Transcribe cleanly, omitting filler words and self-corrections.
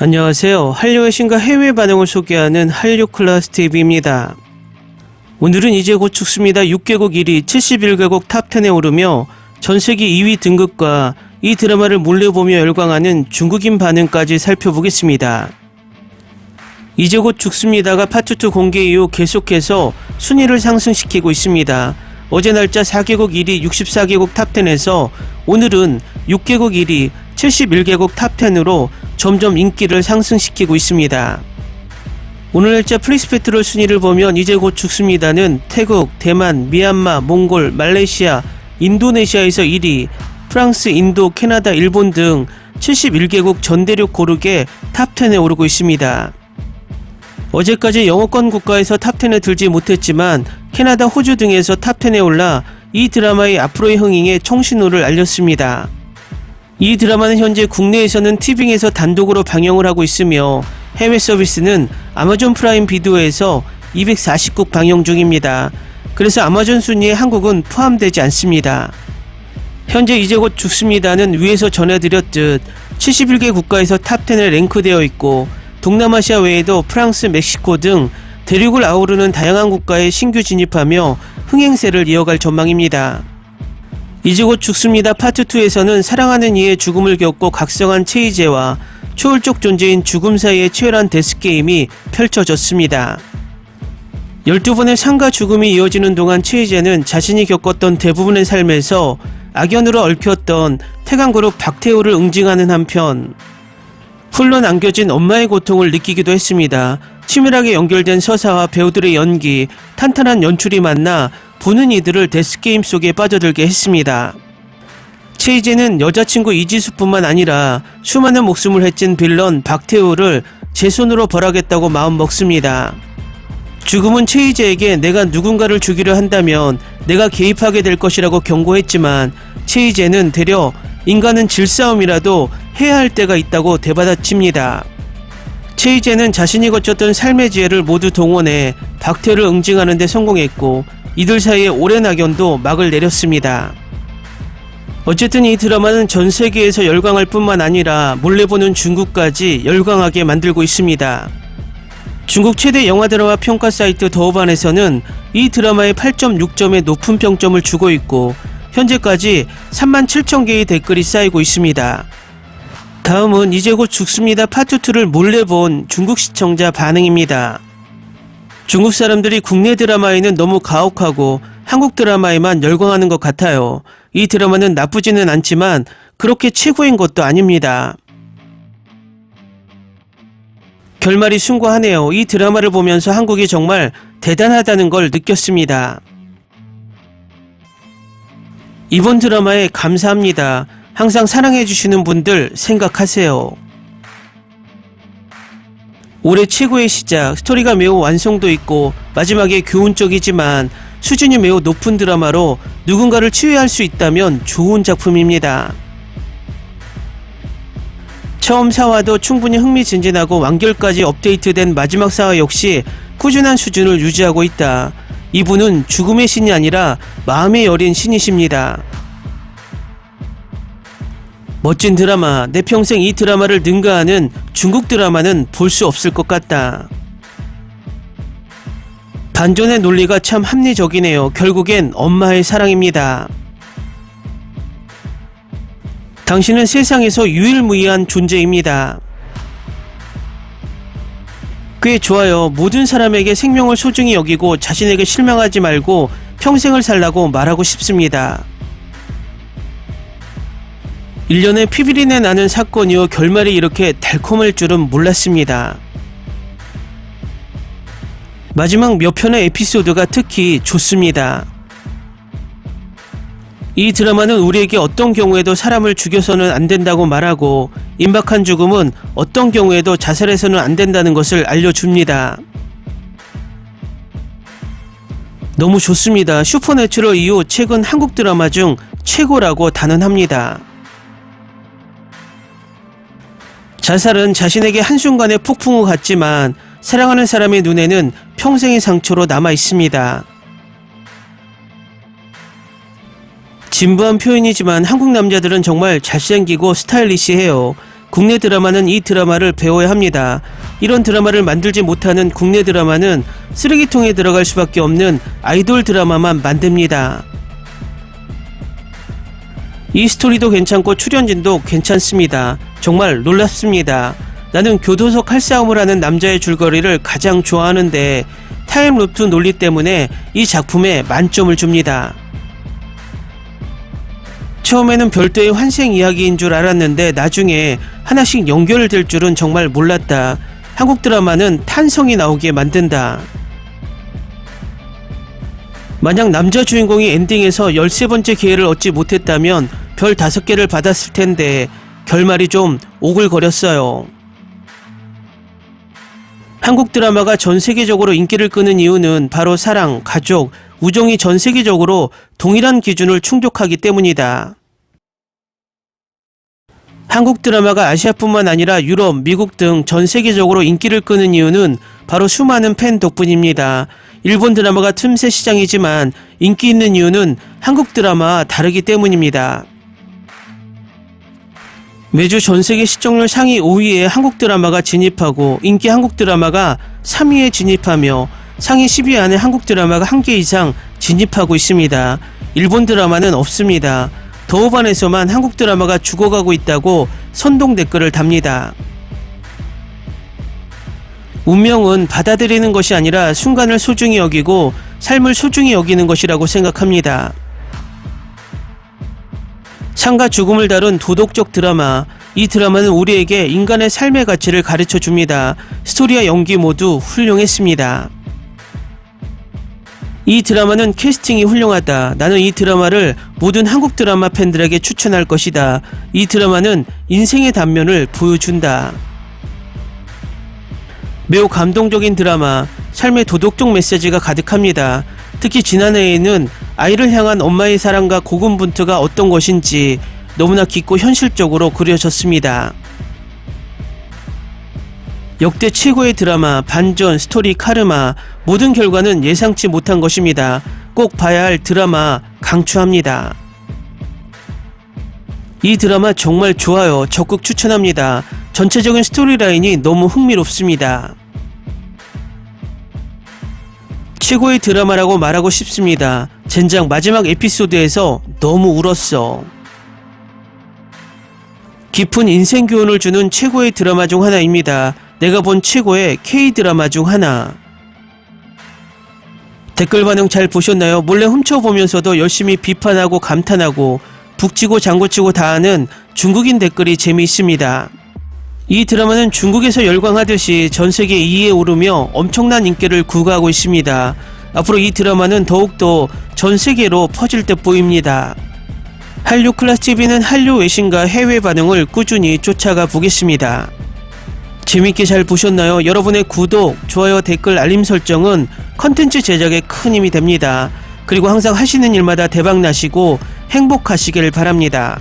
안녕하세요. 한류의 신과 해외 반응을 소개하는 한류클라스TV입니다. 오늘은 이제 곧 죽습니다. 6개국 1위 71개국 탑10에 오르며 전세계 2위 등극과 이 드라마를 몰래 보며 열광하는 중국인 반응까지 살펴보겠습니다. 이제 곧 죽습니다가 파트2 공개 이후 계속해서 순위를 상승시키고 있습니다. 어제 날짜 4개국 1위 64개국 탑10에서 오늘은 6개국 1위 71개국 탑10으로 점점 인기를 상승시키고 있습니다. 오늘 날짜 플리스페트롤 순위를 보면 이제 곧 죽습니다는 태국, 대만, 미얀마, 몽골, 말레이시아, 인도네시아에서 1위, 프랑스, 인도, 캐나다, 일본 등 71개국 전대륙 고르게 탑10에 오르고 있습니다. 어제까지 영어권 국가에서 탑10에 들지 못했지만 캐나다, 호주 등에서 탑10에 올라 이 드라마의 앞으로의 흥행에 청신호를 알렸습니다. 이 드라마는 현재 국내에서는 티빙에서 단독으로 방영을 하고 있으며 해외 서비스는 아마존 프라임 비디오에서 240국 방영 중입니다. 그래서 아마존 순위에 한국은 포함되지 않습니다. 현재 이제 곧 죽습니다는 위에서 전해드렸듯 71개 국가에서 탑10에 랭크되어 있고 동남아시아 외에도 프랑스, 멕시코 등 대륙을 아우르는 다양한 국가에 신규 진입하며 흥행세를 이어갈 전망입니다. 이제 곧 죽습니다 파트2에서는 사랑하는 이의 죽음을 겪고 각성한 최희재와 초월적 존재인 죽음 사이의 치열한 데스게임이 펼쳐졌습니다. 12번의 삶과 죽음이 이어지는 동안 최희재는 자신이 겪었던 대부분의 삶에서 악연으로 얽혔던 태강그룹 박태호를 응징하는 한편 홀로 남겨진 엄마의 고통을 느끼기도 했습니다. 치밀하게 연결된 서사와 배우들의 연기, 탄탄한 연출이 만나 보는 이들을 데스게임 속에 빠져들게 했습니다. 최희재는 여자친구 이지수뿐만 아니라 수많은 목숨을 해친 빌런 박태호를 제 손으로 벌하겠다고 마음먹습니다. 죽음은 최희재에게 내가 누군가를 죽이려 한다면 내가 개입하게 될 것이라고 경고했지만 최희재는 되려 인간은 질싸움이라도 해야 할 때가 있다고 되받아칩니다. 최희재는 자신이 거쳤던 삶의 지혜를 모두 동원해 박태호를 응징하는 데 성공했고 이들 사이의 오랜 악연도 막을 내렸습니다. 어쨌든 이 드라마는 전 세계에서 열광할 뿐만 아니라 몰래 보는 중국까지 열광하게 만들고 있습니다. 중국 최대 영화 드라마 평가 사이트 더우반에서는 이 드라마에 8.6점의 높은 평점을 주고 있고 현재까지 37,000개의 댓글이 쌓이고 있습니다. 다음은 이제 곧 죽습니다 파트2를 몰래 본 중국 시청자 반응입니다. 중국 사람들이 국내 드라마에는 너무 가혹하고 한국 드라마에만 열광하는 것 같아요. 이 드라마는 나쁘지는 않지만 그렇게 최고인 것도 아닙니다. 결말이 숭고하네요. 이 드라마를 보면서 한국이 정말 대단하다는 걸 느꼈습니다. 이번 드라마에 감사합니다. 항상 사랑해주시는 분들 생각하세요. 올해 최고의 시작, 스토리가 매우 완성도 있고 마지막에 교훈적이지만 수준이 매우 높은 드라마로 누군가를 치유할 수 있다면 좋은 작품입니다. 처음 4화도 충분히 흥미진진하고 완결까지 업데이트된 마지막 4화 역시 꾸준한 수준을 유지하고 있다. 이분은 죽음의 신이 아니라 마음의 여린 신이십니다. 멋진 드라마, 내 평생 이 드라마를 능가하는 중국 드라마는 볼 수 없을 것 같다. 반전의 논리가 참 합리적이네요. 결국엔 엄마의 사랑입니다. 당신은 세상에서 유일무이한 존재입니다. 꽤 좋아요. 모든 사람에게 생명을 소중히 여기고 자신에게 실망하지 말고 평생을 살라고 말하고 싶습니다. 1년에 피비린내 나는 사건이요 결말이 이렇게 달콤할 줄은 몰랐습니다. 마지막 몇 편의 에피소드가 특히 좋습니다. 이 드라마는 우리에게 어떤 경우에도 사람을 죽여서는 안 된다고 말하고 임박한 죽음은 어떤 경우에도 자살해서는 안 된다는 것을 알려줍니다. 너무 좋습니다. 슈퍼내추럴 이후 최근 한국 드라마 중 최고라고 단언합니다. 자살은 자신에게 한순간의 폭풍우 같지만 사랑하는 사람의 눈에는 평생의 상처로 남아 있습니다. 진부한 표현이지만 한국 남자들은 정말 잘생기고 스타일리시해요. 국내 드라마는 이 드라마를 배워야 합니다. 이런 드라마를 만들지 못하는 국내 드라마는 쓰레기통에 들어갈 수밖에 없는 아이돌 드라마만 만듭니다. 이 스토리도 괜찮고 출연진도 괜찮습니다. 정말 놀랍습니다. 나는 교도소 칼싸움을 하는 남자의 줄거리를 가장 좋아하는데 타임루프 논리 때문에 이 작품에 만점을 줍니다. 처음에는 별도의 환생 이야기인 줄 알았는데 나중에 하나씩 연결될 줄은 정말 몰랐다. 한국 드라마는 탄성이 나오게 만든다. 만약 남자 주인공이 엔딩에서 13번째 기회를 얻지 못했다면 별 5개를 받았을 텐데 결말이 좀 오글거렸어요. 한국 드라마가 전 세계적으로 인기를 끄는 이유는 바로 사랑, 가족, 우정이 전 세계적으로 동일한 기준을 충족하기 때문이다. 한국 드라마가 아시아뿐만 아니라 유럽, 미국 등 전 세계적으로 인기를 끄는 이유는 바로 수많은 팬 덕분입니다. 일본 드라마가 틈새 시장이지만 인기 있는 이유는 한국 드라마와 다르기 때문입니다. 매주 전세계 시청률 상위 5위에 한국 드라마가 진입하고 인기 한국 드라마가 3위에 진입하며 상위 10위 안에 한국 드라마가 1개 이상 진입하고 있습니다. 일본 드라마는 없습니다. 더우반에서만 한국 드라마가 죽어가고 있다고 선동 댓글을 답니다. 운명은 받아들이는 것이 아니라 순간을 소중히 여기고 삶을 소중히 여기는 것이라고 생각합니다. 삶과 죽음을 다룬 도덕적 드라마. 이 드라마는 우리에게 인간의 삶의 가치를 가르쳐 줍니다. 스토리와 연기 모두 훌륭했습니다. 이 드라마는 캐스팅이 훌륭하다. 나는 이 드라마를 모든 한국 드라마 팬들에게 추천할 것이다. 이 드라마는 인생의 단면을 보여준다. 매우 감동적인 드라마, 삶의 도덕적 메시지가 가득합니다. 특히 지난해에는 아이를 향한 엄마의 사랑과 고군분투가 어떤 것인지 너무나 깊고 현실적으로 그려졌습니다. 역대 최고의 드라마, 반전, 스토리, 카르마, 모든 결과는 예상치 못한 것입니다. 꼭 봐야 할 드라마 강추합니다. 이 드라마 정말 좋아요. 적극 추천합니다. 전체적인 스토리라인이 너무 흥미롭습니다. 최고의 드라마라고 말하고 싶습니다. 젠장 마지막 에피소드에서 너무 울었어. 깊은 인생 교훈을 주는 최고의 드라마 중 하나입니다. 내가 본 최고의 K-드라마 중 하나. 댓글 반응 잘 보셨나요? 몰래 훔쳐보면서도 열심히 비판하고 감탄하고 북치고 장구치고 다하는 중국인 댓글이 재미있습니다. 이 드라마는 중국에서 열광하듯이 전세계 2위에 오르며 엄청난 인기를 구가하고 있습니다. 앞으로 이 드라마는 더욱더 전세계로 퍼질 듯 보입니다. 한류 클래스TV는 한류 외신과 해외 반응을 꾸준히 쫓아가 보겠습니다. 재밌게 잘 보셨나요? 여러분의 구독, 좋아요, 댓글, 알림 설정은 컨텐츠 제작에 큰 힘이 됩니다. 그리고 항상 하시는 일마다 대박 나시고 행복하시길 바랍니다.